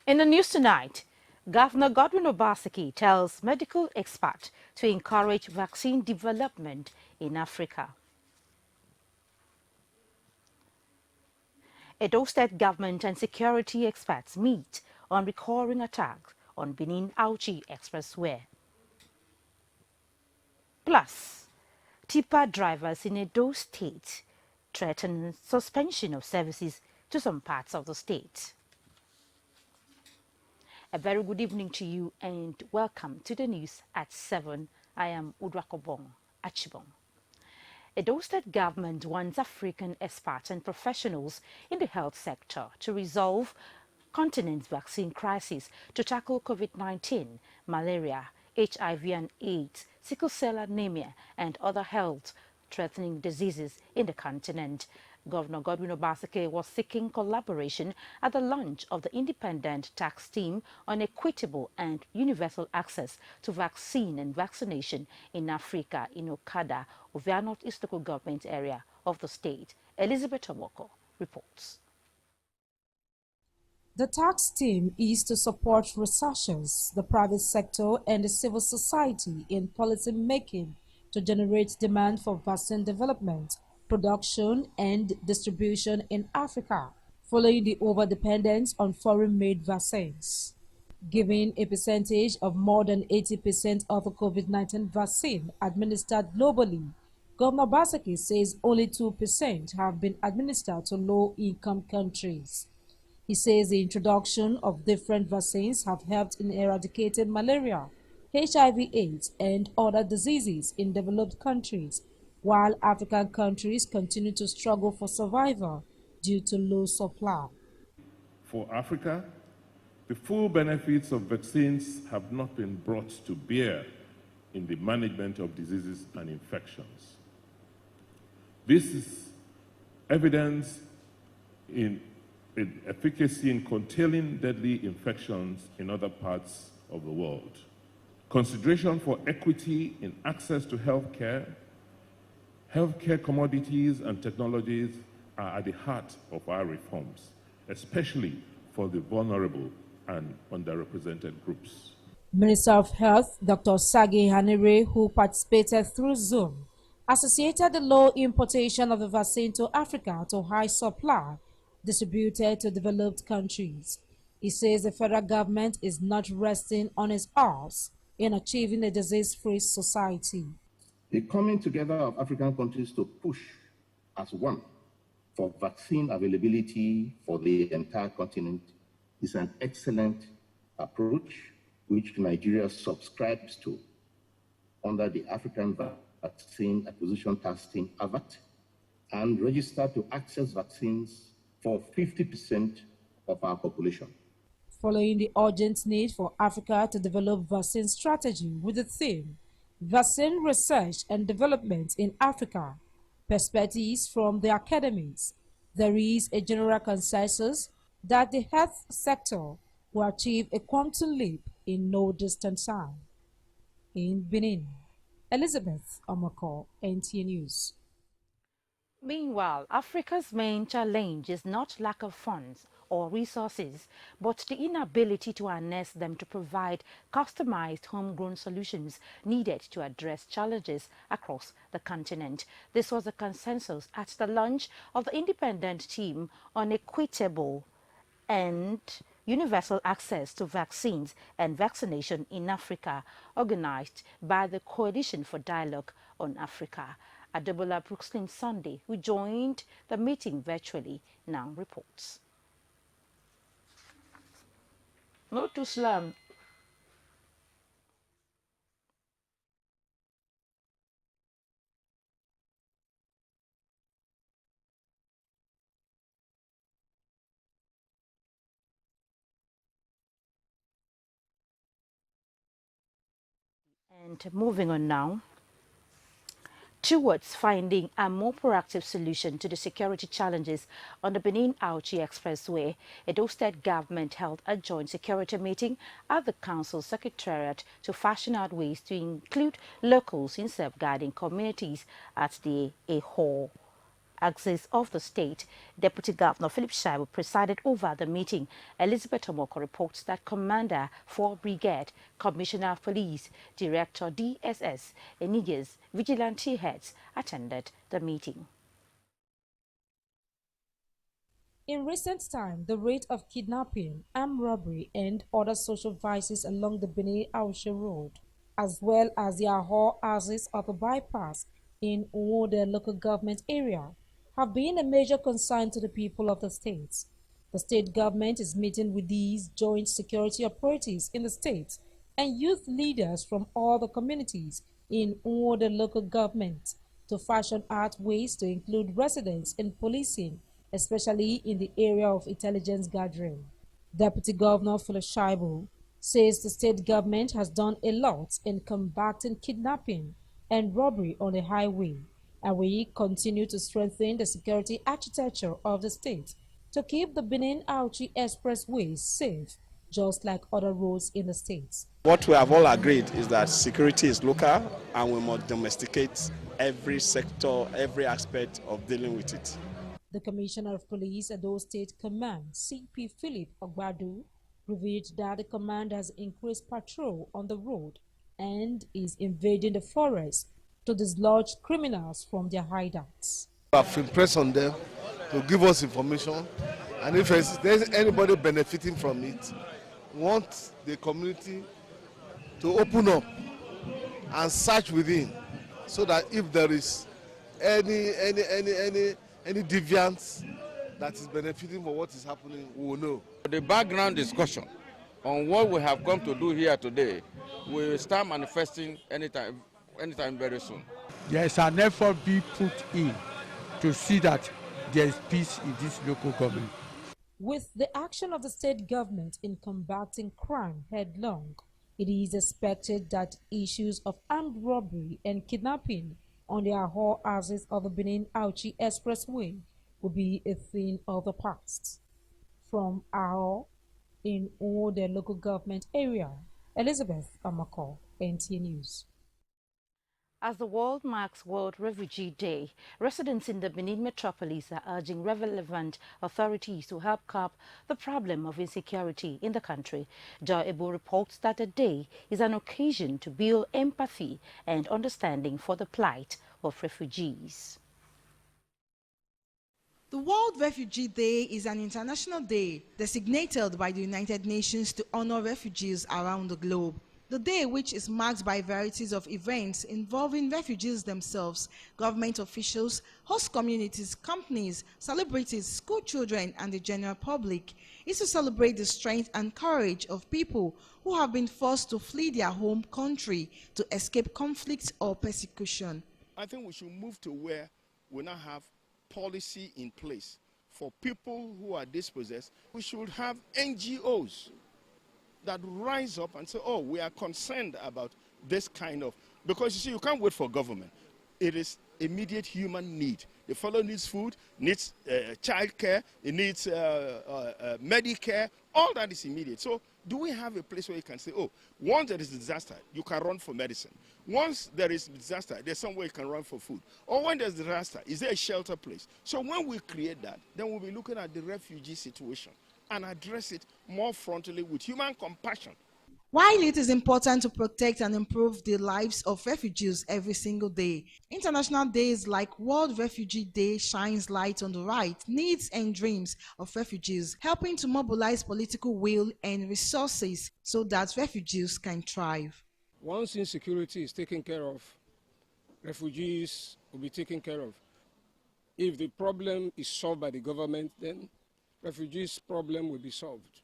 In the news tonight, Governor Godwin Obaseki tells medical experts to encourage vaccine development in Africa. Edo State government and security experts meet on recurring attacks on Benin Auchi Expressway. Plus, tipper drivers in Edo State threaten suspension of services to some parts of the state. A very good evening to you and welcome to the news at 7. I am Udrakobong Achibong. Edo State government wants African experts and professionals in the health sector to resolve continent's vaccine crisis to tackle COVID-19, malaria, HIV and AIDS, sickle cell anemia and other health-threatening diseases in the continent. Governor Godwin Obaseki was seeking collaboration at the launch of the independent task team on equitable and universal access to vaccine and vaccination in Africa in Okada, Ovia North-East Local Government area of the state. Elizabeth Omoko reports. The task team is to support researchers, the private sector and the civil society in policy making to generate demand for vaccine development, production and distribution in Africa, following the overdependence on foreign-made vaccines. Given a percentage of more than 80% of the COVID-19 vaccine administered globally, Governor Obaseki says only 2% have been administered to low-income countries. He says the introduction of different vaccines have helped in eradicating malaria, HIV/AIDS, and other diseases in developed countries, while African countries continue to struggle for survival due to low supply. For Africa, the full benefits of vaccines have not been brought to bear in the management of diseases and infections. This is evidence in efficacy in curtailing deadly infections in other parts of the world. Consideration for equity in access to healthcare commodities and technologies are at the heart of our reforms, especially for the vulnerable and underrepresented groups. Minister of Health, Dr. Sagi Hanire, who participated through Zoom, associated the low importation of the vaccine to Africa to high supply distributed to developed countries. He says the federal government is not resting on its arse in achieving a disease-free society. The coming together of African countries to push as one for vaccine availability for the entire continent is an excellent approach which Nigeria subscribes to under the African Vaccine Acquisition Task Team (AVAT) and registered to access vaccines for 50% of our population. Following the urgent need for Africa to develop vaccine strategy with the theme, Vaccine Research and Development in Africa, Perspectives from the Academies, there is a general consensus that the health sector will achieve a quantum leap in no distant time. In Benin, Elizabeth Omoko, NTA News. Meanwhile, Africa's main challenge is not lack of funds or resources, but the inability to harness them to provide customized homegrown solutions needed to address challenges across the continent. This was a consensus at the launch of the independent team on equitable and universal access to vaccines and vaccination in Africa, organized by the Coalition for Dialogue on Africa. Adebola Brooklyn Sunday, who joined the meeting virtually, now reports. No to slam. And moving on now, towards finding a more proactive solution to the security challenges on the Benin Auchi Expressway, Edo State government held a joint security meeting at the council secretariat to fashion out ways to include locals in safeguarding communities at the Eho axis of the state. Deputy Governor Philip Shaibu presided over the meeting. Elizabeth Omoko reports that Commander 4 Brigade, Commissioner of Police, Director DSS, and Niger's vigilante heads attended the meeting. In recent time, the rate of kidnapping, armed robbery, and other social vices along the Benin-Auche Road, as well as the Ahor axis of the bypass in Uwode local government area, have been a major concern to the people of the state. The state government is meeting with these joint security operatives in the state and youth leaders from all the communities in Uwode local government to fashion out ways to include residents in policing, especially in the area of intelligence gathering. Deputy Governor Philip Shaibu says the state government has done a lot in combating kidnapping and robbery on the highway, and we continue to strengthen the security architecture of the state to keep the Benin-Auchi Expressway safe, just like other roads in the state. What we have all agreed is that security is local and we must domesticate every sector, every aspect of dealing with it. The Commissioner of Police at those State Command, CP Philip Ogbadu, revealed that the command has increased patrol on the road and is invading the forest to dislodge criminals from their hideouts. I've impressed on them to give us information, and if there's anybody benefiting from it, we want the community to open up and search within, so that if there is any deviance that is benefiting for what is happening, we will know. The background discussion on what we have come to do here today will start manifesting anytime very soon. There is an effort being put in to see that there is peace in this local government. With the action of the state government in combating crime headlong, it is expected that issues of armed robbery and kidnapping on the Ahor axis of the Benin-Auchi Expressway will be a thing of the past. From Ahor in Uwode local government area, Elizabeth Amako, NTA News. As the world marks World Refugee Day, residents in the Benin metropolis are urging relevant authorities to help curb the problem of insecurity in the country. Joy Ebo reports that the day is an occasion to build empathy and understanding for the plight of refugees. The World Refugee Day is an international day designated by the United Nations to honor refugees around the globe. The day, which is marked by varieties of events involving refugees themselves, government officials, host communities, companies, celebrities, school children, and the general public, is to celebrate the strength and courage of people who have been forced to flee their home country to escape conflict or persecution. I think we should move to where we now have policy in place for people who are dispossessed. We should have NGOs that rise up and say, oh, we are concerned about this kind of, because you see, you can't wait for government. It is immediate human need. The fellow needs food, needs child care, it needs Medicare, all that is immediate. So do we have a place where you can say, oh, once there is a disaster, you can run for medicine. Once there is a disaster, there's somewhere you can run for food. Or when there's a disaster, is there a shelter place? So when we create that, then we'll be looking at the refugee situation and address it more frontally with human compassion. While it is important to protect and improve the lives of refugees every single day, international days like World Refugee Day shines light on the rights, needs and dreams of refugees, helping to mobilize political will and resources so that refugees can thrive. Once insecurity is taken care of, refugees will be taken care of. If the problem is solved by the government, then refugees' problem will be solved.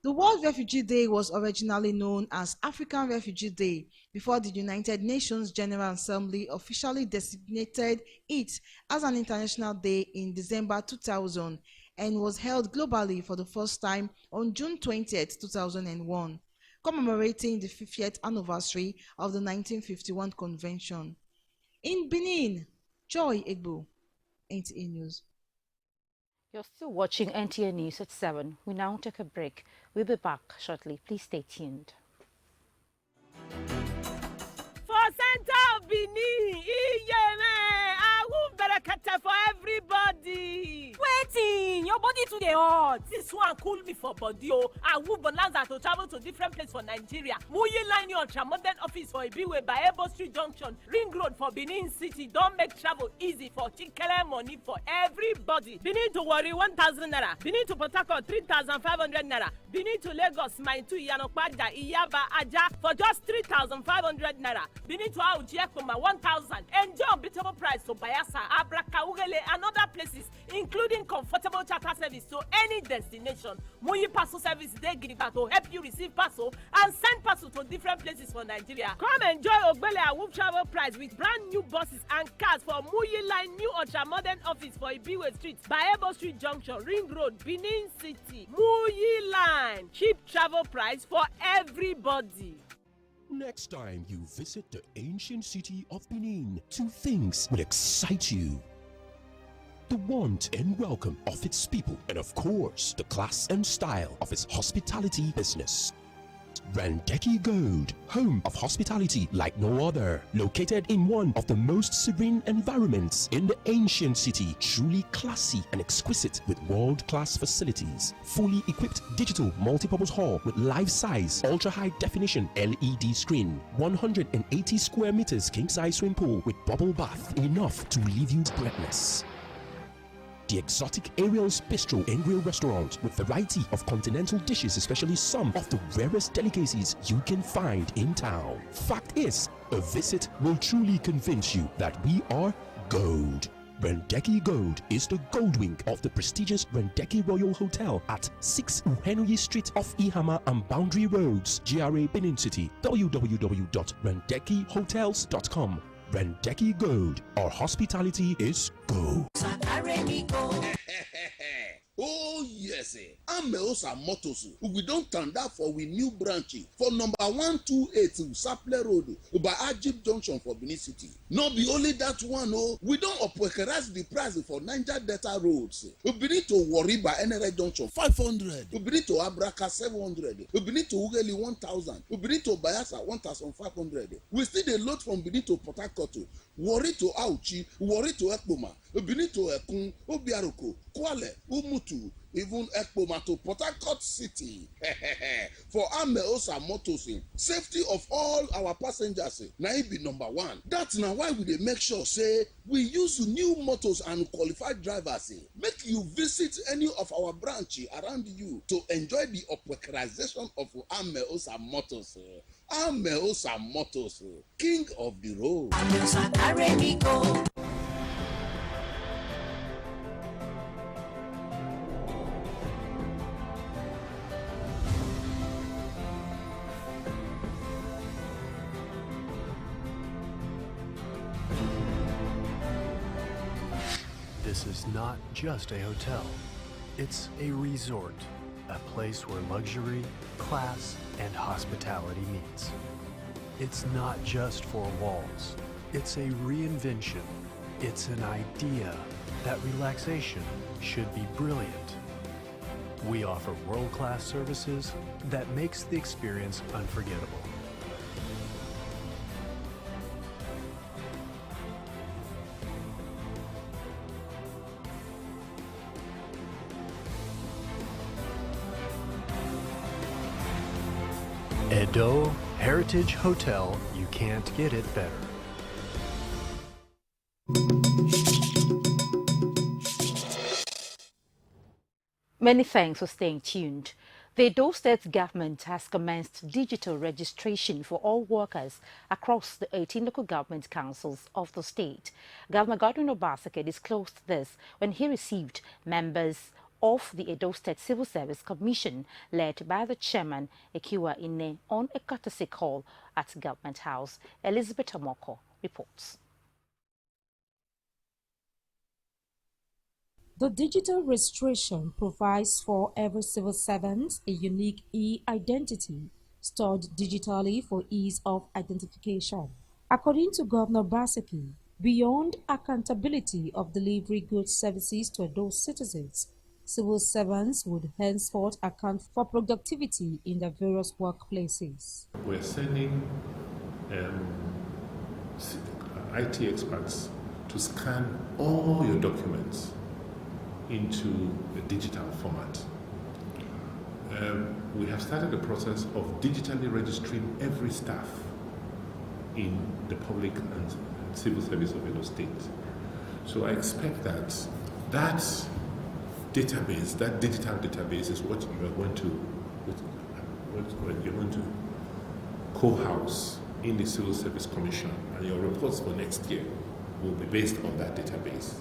The World Refugee Day was originally known as African Refugee Day before the United Nations General Assembly officially designated it as an international day in December 2000 and was held globally for the first time on June 20, 2001, commemorating the 50th anniversary of the 1951 Convention. In Benin, Joy Egbo, NTA News. You're still watching NTA News at 7. We now take a break. We'll be back shortly. Please stay tuned. For Center of Benin, for everybody. body to the hot. This one cool me for body. Oh, I will bonanza to travel to different places for Nigeria. Muyi line ultra modern office for Ibiwe by Ebo Street Junction, Ring Road for Benin City. Don't make travel easy for chicken money for everybody. Benin to worry 1,000 naira. Benin to Port Harcourt 3,500 naira. Benin to Lagos Mine to Yanokwaja Iyaba Aja for just 3,500 naira. Benin to Aujiekoma 1,000. Enjoy unbeatable price to Bayasa, Abrakaugele and other places, including comfortable charter service to any destination. Muyi parcel service dey gidigba to help you receive parcel and send parcel to different places for Nigeria. Come enjoy Ogbele Awoof travel price with brand new buses and cars for Muyi Line new ultra modern office for Ibiwe Street, Bayebo Street Junction, Ring Road, Benin City. Muyi Line, cheap travel price for everybody. Next time you visit the ancient city of Benin, two things will excite you: the want and welcome of its people, and of course, the class and style of its hospitality business. Randeki Gold, home of hospitality like no other, located in one of the most serene environments in the ancient city, truly classy and exquisite with world-class facilities, fully equipped digital multipurpose hall with life-size, ultra-high definition LED screen, 180 square meters king-size swimming pool with bubble bath, enough to leave you breathless. The exotic Ariel's Bistro and Grill restaurant with variety of continental dishes, especially some of the rarest delicacies you can find in town. Fact is, a visit will truly convince you that we are gold. Randeki Gold is the gold wing of the prestigious Randeki Royal Hotel at 6 Uhenui Street off Ihama and Boundary Roads, GRA Benin City. www.randekihotels.com. Randeki Gold, our hospitality is gold. Oh yes, Ameosa Motors. We don't turn that for we new branch for number 128 Saple Road by Ajib Junction for Benin City. No be only that one, oh, we don't upwekerize the price for Niger Delta roads. We need to worry by NRA Junction 500. We need to Abraka 700. We need to Ugeli 1,000. We need to Bayasa 1,500. We still the load from Benin to Port Harcourt. Worry to Auchi, worry to Ekpoma. We need to Ekun, Obiaruko, Kwale, Umutu, even Ekpoma to Port Harcourt City. For Ameosa Motors, safety of all our passengers na it be number one. That's now why we dey make sure say we use new motors and qualified drivers. Make you visit any of our branch around you to enjoy the upweckerization of Ameosa Motors. Ameosa Motors, king of the road. Ameosa carry me go. This is not just a hotel. It's a resort, a place where luxury, class, and hospitality meets. It's not just four walls. It's a reinvention. It's an idea that relaxation should be brilliant. We offer world-class services that makes the experience unforgettable. Edo Heritage Hotel, you can't get it better. Many thanks for staying tuned. The Edo State government has commenced digital registration for all workers across the 18 local government councils of the state. Governor Godwin Obaseki disclosed this when he received members of the Edo State Civil Service Commission, led by the chairman, Ekiwa Ine, on a courtesy call at Government House. Elizabeth Omoko reports. The digital registration provides for every civil servant a unique e-identity stored digitally for ease of identification. According to Governor Obaseki, beyond accountability of delivery goods services to Edo citizens, civil servants would henceforth account for productivity in their various workplaces. We're sending IT experts to scan all your documents into a digital format. We have started the process of digitally registering every staff in the public and civil service of Edo State. So I expect that database, that digital database, is what you're going to co-house in the Civil Service Commission, and your reports for next year will be based on that database.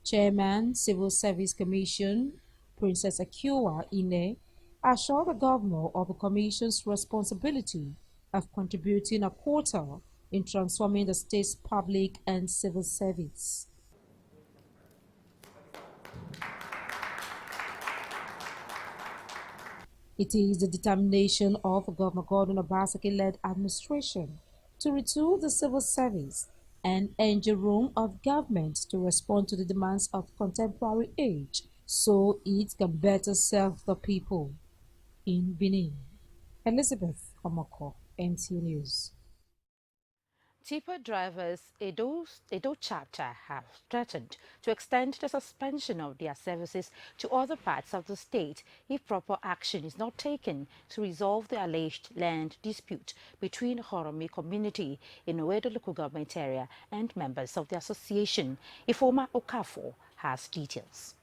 Chairman, Civil Service Commission, Princess Akiwa Ine, assured the governor of the commission's responsibility of contributing a quota in transforming the state's public and civil service. It is the determination of Governor Gordon Obaseki-led administration to retool the civil service and engine room of government to respond to the demands of contemporary age so it can better serve the people. In Benin, Elizabeth Omoko, NT News. Tipper drivers Edo chapter have threatened to extend the suspension of their services to other parts of the state if proper action is not taken to resolve the alleged land dispute between the Horomi community in Owedo local government area and members of the association. Ifoma Okafor has details.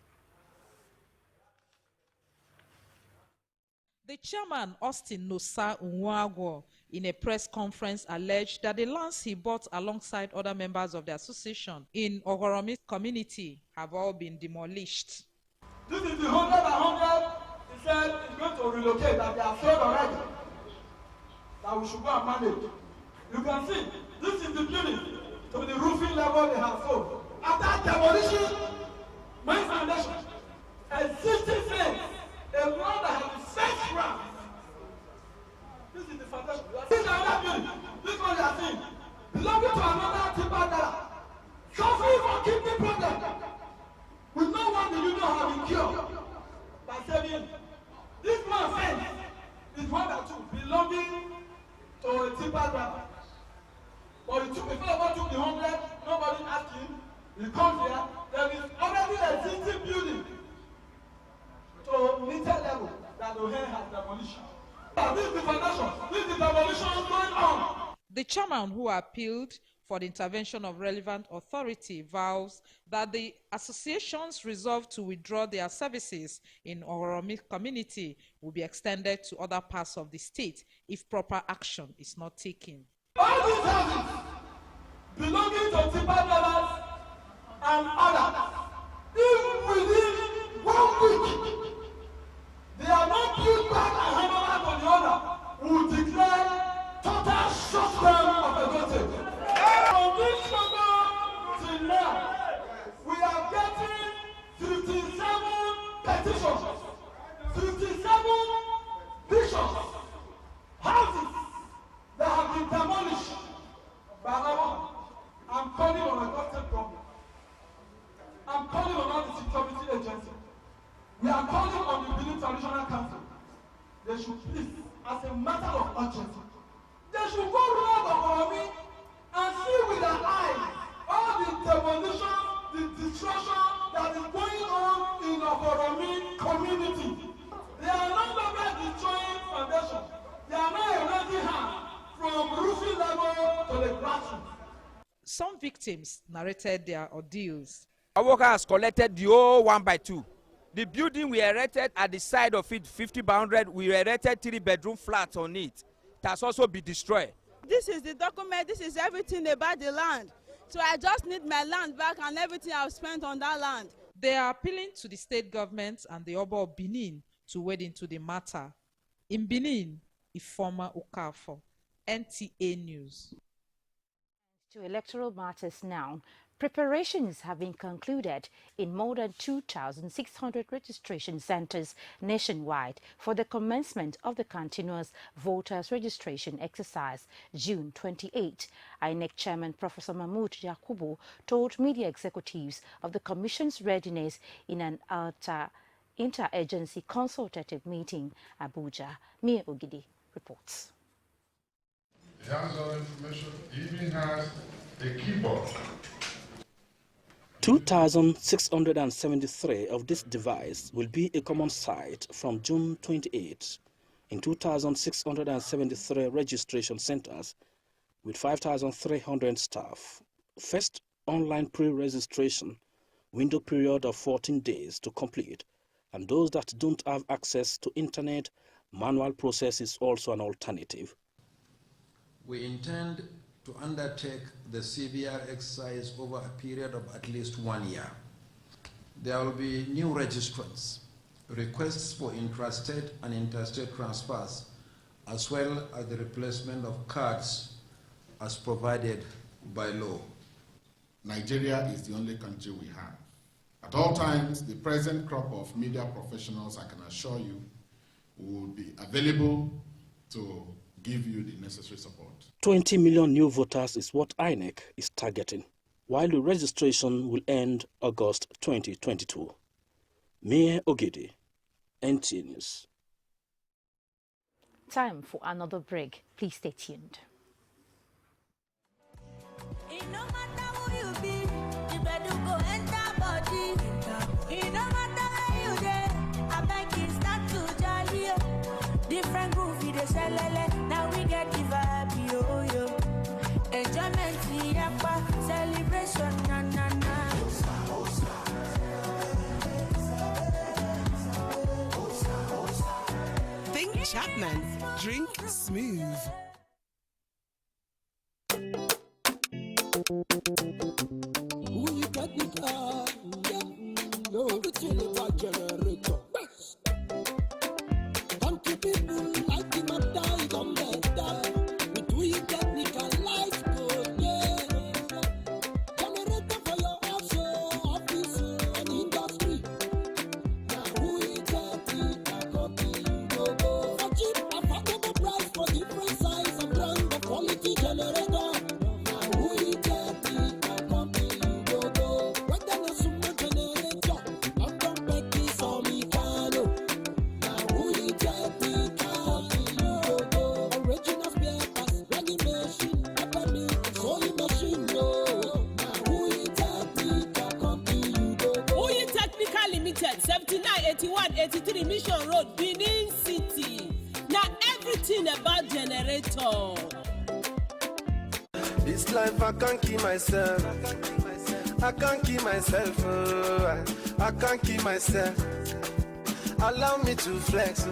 The chairman, Austin Nosa Unwagwo, in a press conference alleged that the lands he bought alongside other members of the association in Ohoromi community have all been demolished. This is the 100 and 100 he said he's going to relocate, that they are sold already, that we should go and manage. You can see, this is the building to the roofing level they have sold. After demolition, my foundation, existing fence, a ground that has been set ground. This is the foundation. This is another building. This one you are seeing, belonging to another timber dealer, suffering from kidney problem. With no one do you know how we cure by saving. This one fence is one that took belonging to a timber dealer. But he took, before about took the 100, nobody asked him. He comes here, there is already an existing building to meter level that O'Hare has demolished. This is the foundation. This is the demolition going on. The chairman, who appealed for the intervention of relevant authority, vows that the association's resolve to withdraw their services in Ohoromi community will be extended to other parts of the state if proper action is not taken. All these houses belonging to timber dealers and others, if within 1 week they are not built back and handed over to the owner, we will declare total shutdown of the state. From this shutdown till now, we are getting 57 petitions, 57 visions, houses that have been demolished by our. I'm calling on a government problem. I'm calling on all the security agencies. We are calling on the Benin Traditional Council. They should please, as a matter of urgency, they should go around Ohoromi and see with their eyes all the demolition, the destruction that is going on in Ohoromi community. They are no longer destroying foundation. They are now erasing hand from roofing level to the grassroots. Some victims narrated their ordeals. Our worker has collected the whole 1 by 2. The building we erected at the side of it, 50 by 100, we erected 3-bedroom flats on it. It has also been destroyed. This is the document, this is everything about the land. So I just need my land back and everything I've spent on that land. They are appealing to the state government and the Oba of Benin to wade into the matter. In Benin, Ifoma Okafor, NTA News. To electoral matters now. Preparations have been concluded in more than 2,600 registration centres nationwide for the commencement of the continuous voters registration exercise June 28. INEC Chairman Professor Mahmoud Yakubu told media executives of the Commission's readiness in an interagency consultative meeting Abuja. Mia Ogidi reports. The hands-on information even has a keyboard. 2,673 of this device will be a common site from June 28 in 2,673 registration centers with 5,300 staff. First online pre-registration window period of 14 days to complete, and those that don't have access to internet, manual process is also an alternative. We intend to undertake the CVR exercise over a period of at least 1 year. There will be new registrants, requests for intrastate and interstate transfers, as well as the replacement of cards as provided by law. Nigeria is the only country we have. At all times, the present crop of media professionals, I can assure you, will be available to give you the necessary support. 20 million new voters is what INEC is targeting, while the registration will end August 2022. Mayor Ogede, NT News. Time for another break. Please stay tuned. Different groovy, they now we get the vibe, yo yo. Enjoyment, celebration, na na na. Think Chapman, drink smooth. Who you got the car? No, it's in the generator. Country people like him and die, don't let die. We do it technical life good, yeah. Generator for your house, office, and industry. Now who you got the copy, you go. For cheap, affordable price for different size and brand, the quality generator. Now who you got the copy, you go. Whether it's super generator, I'm don't bet this on me, Kano. Original spare parts, running machine, peppermint, sewing machine, no. Who you technical company, you go. Who you technical limited, 798183 Mission Road, Benin City. Now everything about generator. This life I can't keep myself. I can't keep myself. I can't keep myself. Allow me to flex.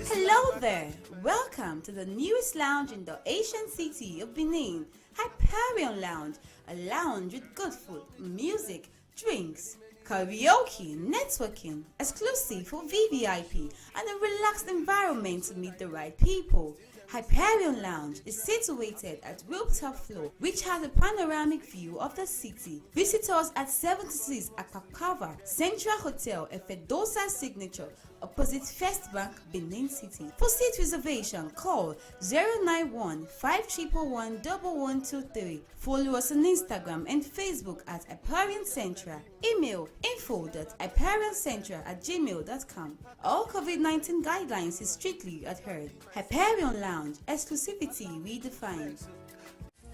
Hello there. Welcome to the newest lounge in the ancient city of Benin, Hyperion Lounge, a lounge with good food, music, drinks, karaoke, networking, exclusive for VVIP, and a relaxed environment to meet the right people. Hyperion Lounge is situated at rooftop floor, which has a panoramic view of the city. Visit us at 76 Akakava Central Hotel, Efedosa Signature, opposite First Bank, Benin City. For seat reservation, call 091-5111-1123. Follow us on Instagram and Facebook at Hyperion Central. Email info.hyperioncentral@gmail.com. All COVID-19 guidelines is strictly adhered. Hyperion Lounge, exclusivity redefined.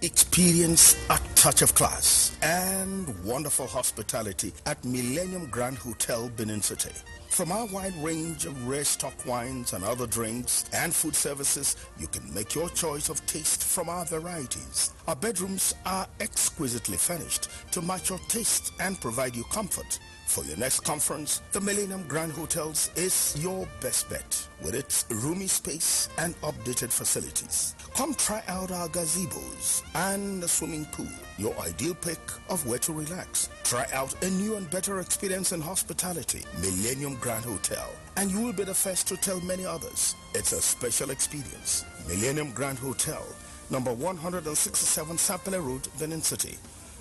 Experience a touch of class and wonderful hospitality at Millennium Grand Hotel, Benin City. From our wide range of rare stock wines and other drinks and food services, you can make your choice of taste from our varieties. Our bedrooms are exquisitely furnished to match your taste and provide you comfort. For your next conference, the Millennium Grand Hotels is your best bet with its roomy space and updated facilities. Come try out our gazebos and the swimming pool, your ideal pick of where to relax. Try out a new and better experience in hospitality, Millennium Grand Hotel, and you will be the first to tell many others. It's a special experience. Millennium Grand Hotel, number 167 Sapele Road, Benin City.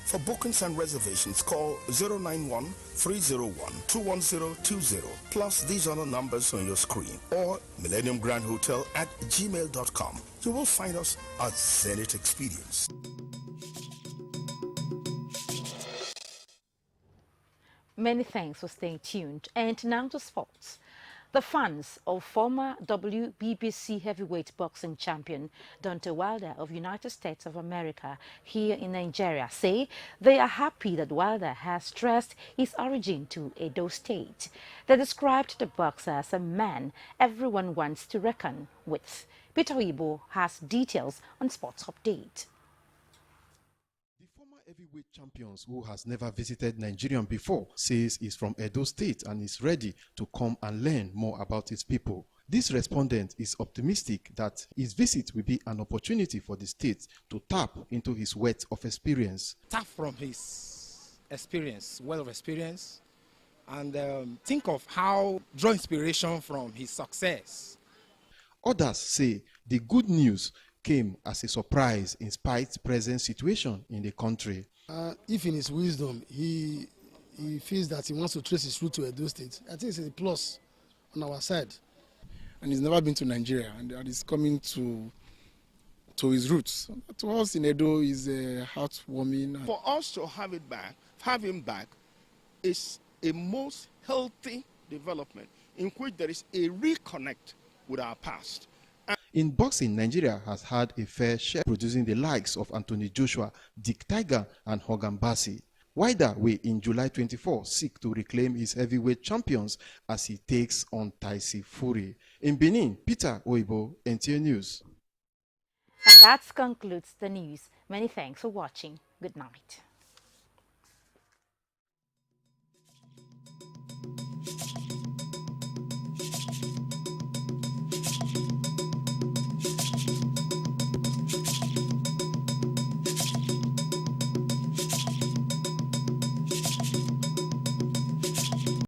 For bookings and reservations, call 091-301-21020, plus these other numbers on your screen, or millenniumgrandhotel@gmail.com. You will find us at Zenith Experience. Many thanks for staying tuned. And now to sports. The fans of former WBBC heavyweight boxing champion Deontay Wilder of United States of America here in Nigeria say they are happy that Wilder has traced his origin to Edo State. They described the boxer as a man everyone wants to reckon with. Peter Ibo has details on Sports Update. Heavyweight champions who has never visited Nigeria before says he's from Edo State and is ready to come and learn more about his people. This respondent is optimistic that his visit will be an opportunity for the state to tap into his wealth of experience. Tap from his experience, wealth of experience, and think of how draw inspiration from his success. Others say the good news came as a surprise in spite of the present situation in the country. If in his wisdom he feels that he wants to trace his route to Edo State, I think it's a plus on our side. And he's never been to Nigeria, and he's coming to his roots. To us in Edo is heartwarming. For us to have him back is a most healthy development in which there is a reconnect with our past. In boxing, Nigeria has had a fair share, producing the likes of Anthony Joshua, Dick Tiger, and Hogan Bassi. Wilder will in July 24 seek to reclaim his heavyweight champions as he takes on Tyson Fury. In Benin, Peter Oibo, NTA News. And that concludes the news. Many thanks for watching. Good night.